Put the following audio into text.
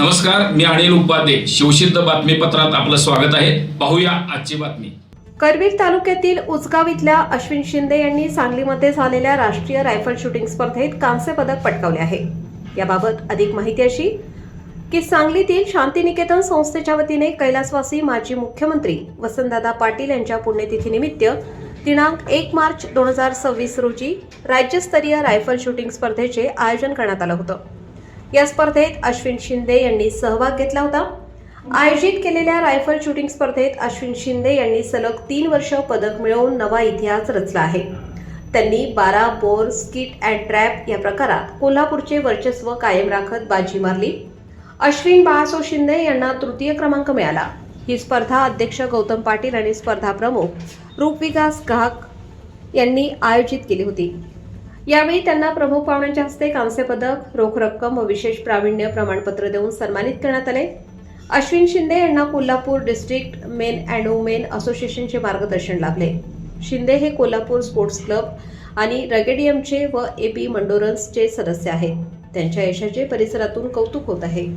नमस्कार, मी अनिल उपाध्ये. शिवसिद्ध बातमीपत्रात आपलं स्वागत आहे. पाहूया आजची बातमी. करवीर तालुक्यातील उचगाव इथल्या अश्विन शिंदे यांनी सांगलीमध्ये झालेल्या राष्ट्रीय रायफल शूटिंग स्पर्धेत कांस्य पदक पटकावले आहे. याबाबत अधिक माहिती अशी की सांगलीतील शांतिनिकेतन संस्थेच्या वतीने कैलासवासी माजी मुख्यमंत्री वसंतदादा पाटील यांच्या पुण्यतिथीनिमित्त दिनांक 1 मार्च 2026 रोजी राज्यस्तरीय रायफल शूटिंग स्पर्धेचे आयोजन करण्यात आलं होतं. या स्पर्धेत अश्विन शिंदे यांनी सहभाग घेतला होता. आयोजित केलेल्या रायफल शूटिंग स्पर्धेत अश्विन शिंदे यांनी सलग 3 वर्ष पदक मिळवून नवा इतिहास रचला आहे. त्यांनी 12 बोर स्किट अँड ट्रॅप या प्रकारात कोल्हापूरचे वर्चस्व कायम राखत बाजी मारली. अश्विन बाळासो शिंदे यांना तृतीय क्रमांक मिळाला. ही स्पर्धा अध्यक्ष गौतम पाटील आणि स्पर्धा प्रमुख रूपविकास घाक यांनी आयोजित केली होती. यावेळी त्यांना प्रमुख पाहुण्यांच्या हस्ते कांस्य पदक, रोख रक्कम व विशेष प्रावीण्य प्रमाणपत्र देऊन सन्मानित करण्यात आले. अश्विन शिंदे यांना Kolhapur district men and women असोसिएशनचे मार्गदर्शन लाभले. शिंदे हे कोल्हापूर स्पोर्ट्स क्लब आणि रगेडियमचे व एपी मंडोरन्सचे सदस्य आहेत. त्यांच्या यशाचे परिसरातून कौतुक होत आहे.